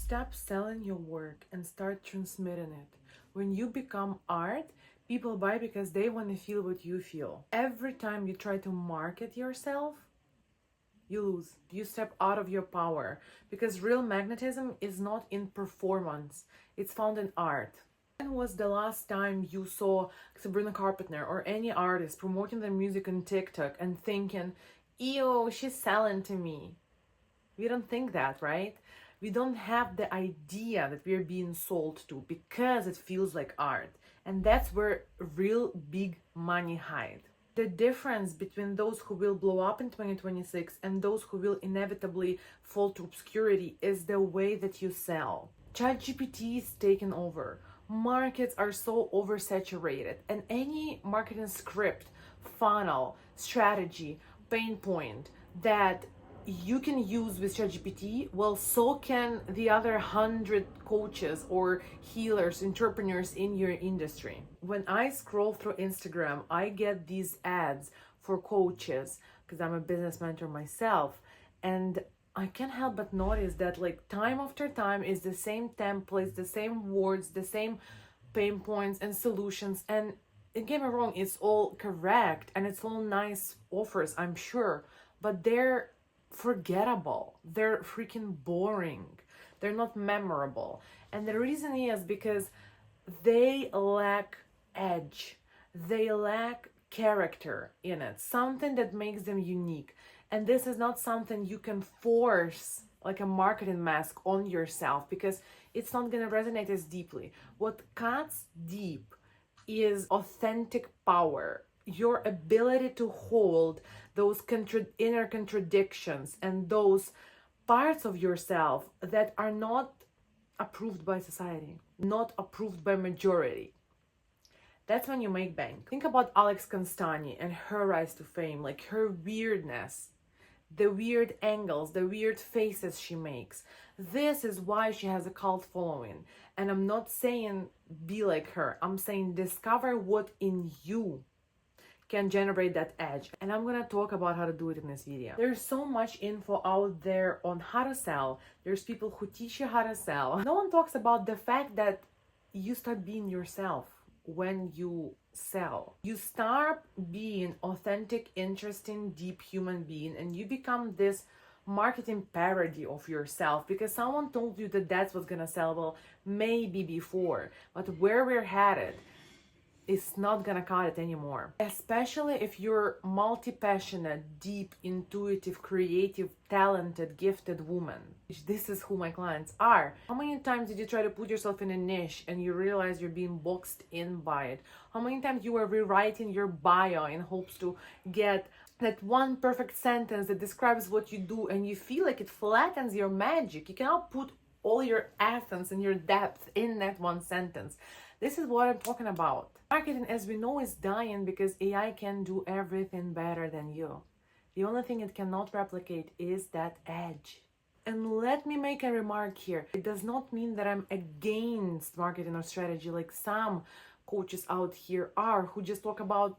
Stop selling your work and start transmitting it. When you become art, people buy because they want to feel what you feel. Every time you try to market yourself, you lose. You step out of your power because real magnetism is not in performance, it's found in art. When was the last time you saw Sabrina Carpenter or any artist promoting their music on TikTok and thinking, ew, she's selling to me? We don't think that, right? We don't have the idea that we're being sold to because it feels like art. And that's where real big money hide. The difference between those who will blow up in 2026 and those who will inevitably fall to obscurity is the way that you sell. ChatGPT is taking over. Markets are so oversaturated, and any marketing script, funnel, strategy, pain point that you can use with ChatGPT, well, so can the other 100 coaches or healers, entrepreneurs in your industry. When I scroll through Instagram, I get these ads for coaches because I'm a business mentor myself, and I can't help but notice that like time after time is the same templates, the same words, the same pain points and solutions. And don't get me wrong, it's all correct and it's all nice offers, I'm sure, but they're forgettable. They're freaking boring. They're not memorable. And the reason is because they lack edge. They lack character in it, something that makes them unique. And this is not something you can force like a marketing mask on yourself because it's not going to resonate as deeply. What cuts deep is authentic power, your ability to hold those inner contradictions and those parts of yourself that are not approved by society, not approved by majority. That's when you make bank. Think about Alex Constani and her rise to fame, like her weirdness, the weird angles, the weird faces she makes. This is why she has a cult following. And I'm not saying be like her. I'm saying discover what in you can generate that edge. And I'm gonna talk about how to do it in this video. There's so much info out there on how to sell. There's people who teach you how to sell. No one talks about the fact that you start being yourself when you sell. You start being authentic, interesting, deep human being, and you become this marketing parody of yourself because someone told you that that's what's gonna sell. Well, maybe before, but where we're headed, it's not gonna cut it anymore. Especially if you're multi-passionate, deep, intuitive, creative, talented, gifted woman. This is who my clients are. How many times did you try to put yourself in a niche and you realize you're being boxed in by it? How many times you were rewriting your bio in hopes to get that one perfect sentence that describes what you do and you feel like it flattens your magic? You cannot put all your essence and your depth in that one sentence. This is what I'm talking about. Marketing, as we know, is dying because AI can do everything better than you. The only thing it cannot replicate is that edge. And let me make a remark here. It does not mean that I'm against marketing or strategy like some coaches out here are who just talk about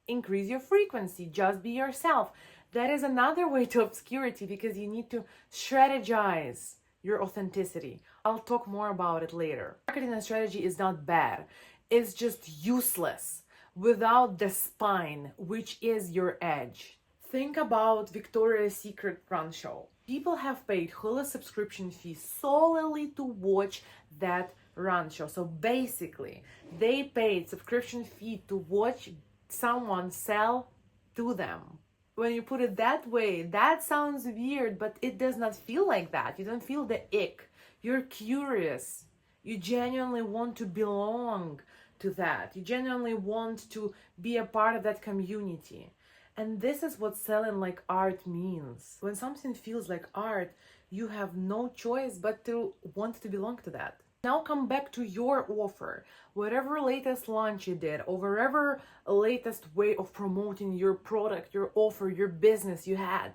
increase your frequency, just be yourself. That is another way to obscurity because you need to strategize your authenticity. I'll talk more about it later. Marketing and strategy is not bad. It's just useless without the spine, which is your edge. Think about Victoria's Secret run show. People have paid Hulu subscription fees solely to watch that run show. So basically, they paid subscription fee to watch someone sell to them. When you put it that way, that sounds weird, but it does not feel like that. You don't feel the ick. You're curious. You genuinely want to belong to that. You genuinely want to be a part of that community. And this is what selling like art means. When something feels like art, you have no choice but to want to belong to that. Now come back to your offer. Whatever latest launch you did, or whatever latest way of promoting your product, your offer, your business you had.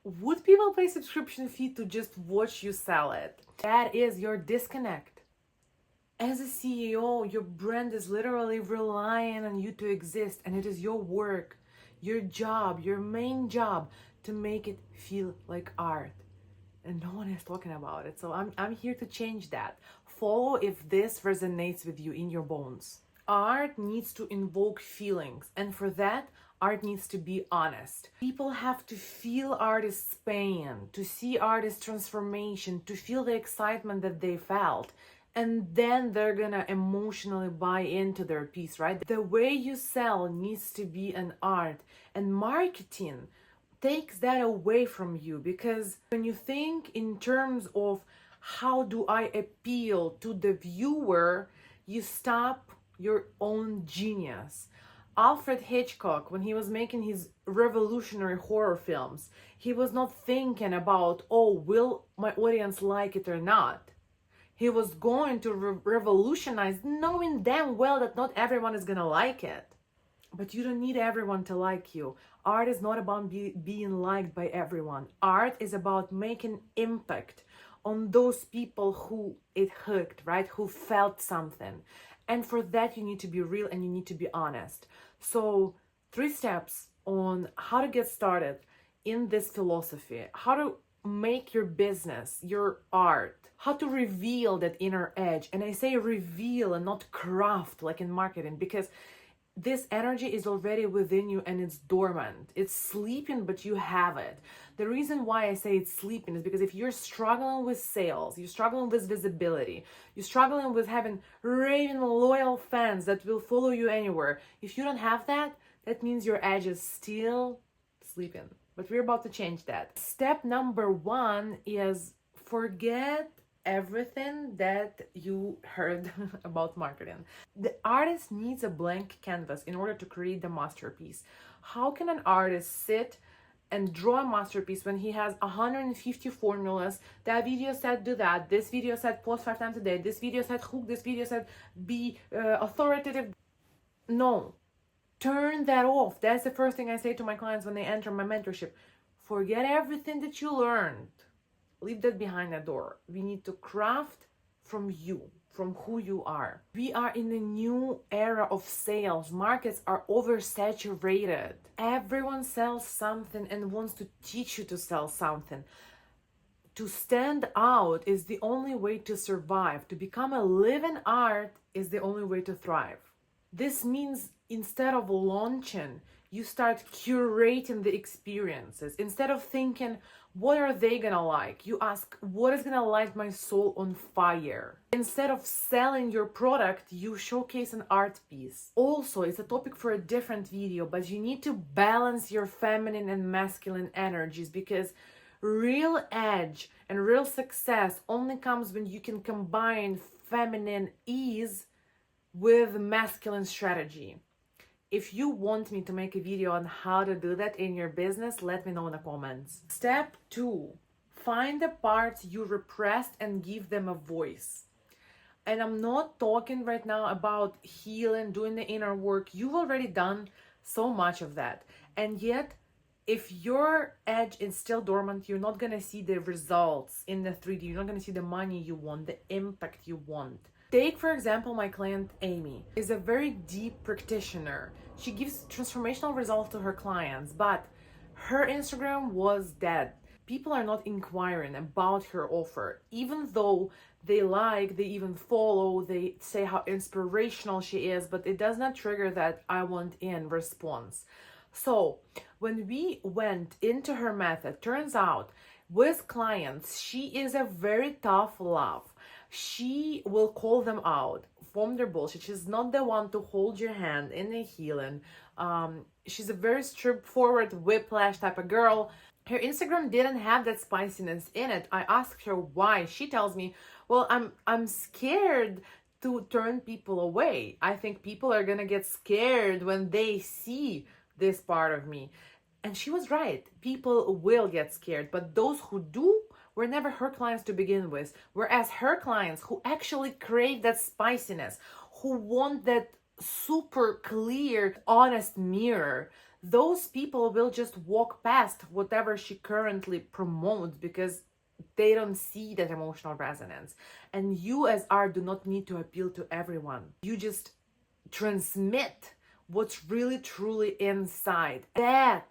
Would people pay subscription fee to just watch you sell it? That is your disconnect. As a CEO, your brand is literally relying on you to exist, and it is your work, your job, your main job to make it feel like art. and no one is talking about it. So I'm here to change that. Follow if this resonates with you in your bones. Art needs to invoke feelings, and for that, art needs to be honest. People have to feel artist's pain, to see artist's transformation, to feel the excitement that they felt. And then they're gonna emotionally buy into their piece, right? The way you sell needs to be an art, and marketing takes that away from you, because when you think in terms of how do I appeal to the viewer, you stop your own genius. Alfred Hitchcock, when he was making his revolutionary horror films, he was not thinking about, oh, will my audience like it or not? He was going to revolutionize, knowing damn well that not everyone is gonna like it. But you don't need everyone to like you. Art is not about being liked by everyone. Art is about making impact on those people who it hooked, right? Who felt something. And for that, you need to be real and you need to be honest. So 3 steps on how to get started in this philosophy, how to make your business, your art, how to reveal that inner edge. And I say reveal and not craft like in marketing, because this energy is already within you and it's dormant. It's sleeping, but you have it. The reason why I say it's sleeping is because if you're struggling with sales, you're struggling with visibility, you're struggling with having raving loyal fans that will follow you anywhere, if you don't have that, that means your edge is still sleeping. But we're about to change that. Step number 1 is forget everything that you heard about marketing. The artist needs a blank canvas in order to create the masterpiece. How can an artist sit and draw a masterpiece when he has 150 formulas? That video said do that, this video said post 5 times a day, this video said hook, this video said be authoritative. No, turn that off. That's the first thing I say to my clients when they enter my mentorship. Forget everything that you learned. Leave that behind the door. We need to craft from you, from who you are. We are in a new era of sales. Markets are oversaturated. Everyone sells something and wants to teach you to sell something. To stand out is the only way to survive. To become a living art is the only way to thrive. This means instead of launching, you start curating the experiences. Instead of thinking, what are they gonna like? You ask, what is gonna light my soul on fire? Instead of selling your product, you showcase an art piece. Also, it's a topic for a different video, but you need to balance your feminine and masculine energies, because real edge and real success only comes when you can combine feminine ease with masculine strategy. If you want me to make a video on how to do that in your business, let me know in the comments. Step 2, find the parts you repressed and give them a voice. And I'm not talking right now about healing, doing the inner work. You've already done so much of that. And yet, if your edge is still dormant, you're not gonna see the results in the 3D. You're not gonna see the money you want, the impact you want. Take, for example, my client Amy is a very deep practitioner. She gives transformational results to her clients, but her Instagram was dead. People are not inquiring about her offer, even though they like, they even follow, they say how inspirational she is, but it does not trigger that I want in response. So when we went into her method, turns out with clients, she is a very tough love. She will call them out from their bullshit. She's not the one to hold your hand in the healing. She's a very straightforward whiplash type of girl. Her Instagram didn't have that spiciness in it. I asked her why. She tells me, well, I'm scared to turn people away. I think people are gonna get scared when they see this part of me. And she was right. People will get scared, but those who do were never her clients to begin with. Whereas her clients who actually crave that spiciness, who want that super clear, honest mirror, those people will just walk past whatever she currently promotes because they don't see that emotional resonance. And you as art do not need to appeal to everyone. You just transmit what's really truly inside. That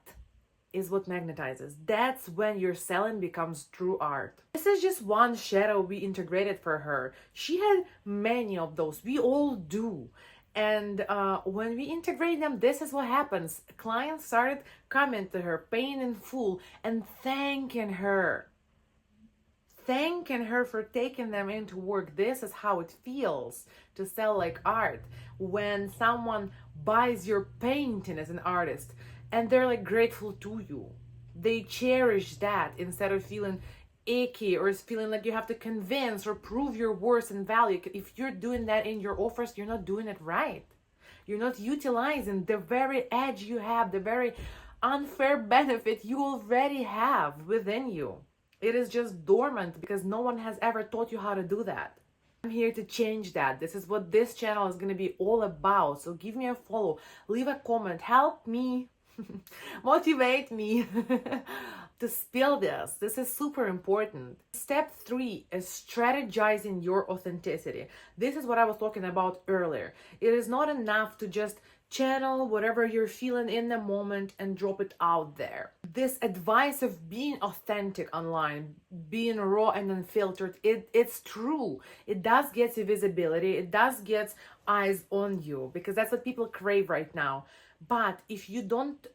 is what magnetizes. That's when your selling becomes true art. This is just one shadow we integrated for her. She had many of those. We all do. And when we integrate them, this is what happens. Clients started coming to her, paying in full, and thanking her. Thanking her for taking them into work. This is how it feels to sell like art. When someone buys your painting as an artist and they're like grateful to you, they cherish that instead of feeling icky or feeling like you have to convince or prove your worth and value. If you're doing that in your offers, you're not doing it right. You're not utilizing the very edge you have, the very unfair benefit you already have within you. It is just dormant because no one has ever taught you how to do that. I'm here to change that. This is what this channel is going to be all about. So give me a follow, leave a comment, help me, motivate me to spill this. This is super important. Step 3 is strategizing your authenticity. This is what I was talking about earlier. It is not enough to just channel whatever you're feeling in the moment and drop it out there. This advice of being authentic online, being raw and unfiltered, it's true. It does get you visibility. It does get eyes on you because that's what people crave right now. But if you don't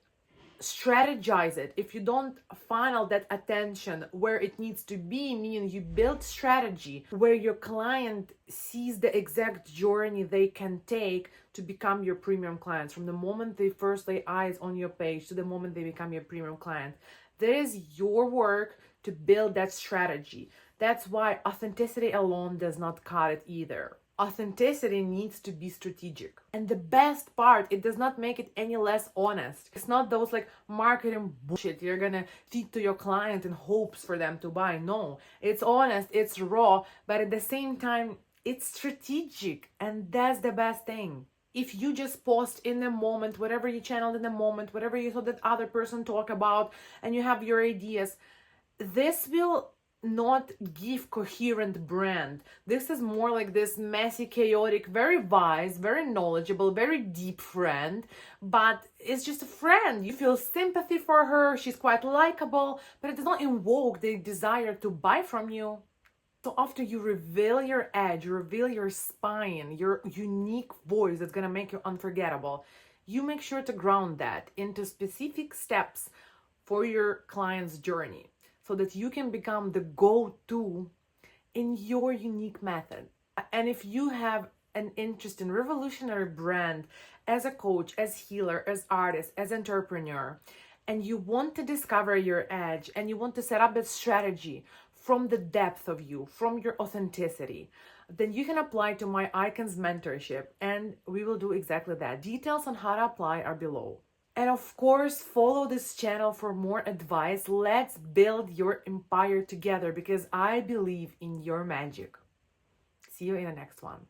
strategize it, if you don't funnel that attention where it needs to be, meaning you build strategy where your client sees the exact journey they can take to become your premium clients from the moment they first lay eyes on your page to the moment they become your premium client. That is your work to build that strategy. That's why authenticity alone does not cut it either. Authenticity needs to be strategic. And the best part, it does not make it any less honest. It's not those like marketing bullshit you're gonna feed to your client in hopes for them to buy. No, it's honest, it's raw, but at the same time, it's strategic. And that's the best thing. If you just post in the moment, whatever you channeled in the moment, whatever you saw that other person talk about, and you have your ideas, this will not give coherent brand. This is more like this messy, chaotic, very wise, very knowledgeable, very deep friend, but it's just a friend. You feel sympathy for her, she's quite likable, but it does not invoke the desire to buy from you. So after you reveal your edge, you reveal your spine, your unique voice that's gonna make you unforgettable, you make sure to ground that into specific steps for your client's journey, so that you can become the go-to in your unique method. And if you have an interest in revolutionary brand as a coach, as healer, as artist, as entrepreneur, and you want to discover your edge and you want to set up a strategy from the depth of you, from your authenticity, then you can apply to my Icons mentorship and we will do exactly that. Details on how to apply are below. And of course, follow this channel for more advice. Let's build your empire together because I believe in your magic. See you in the next one.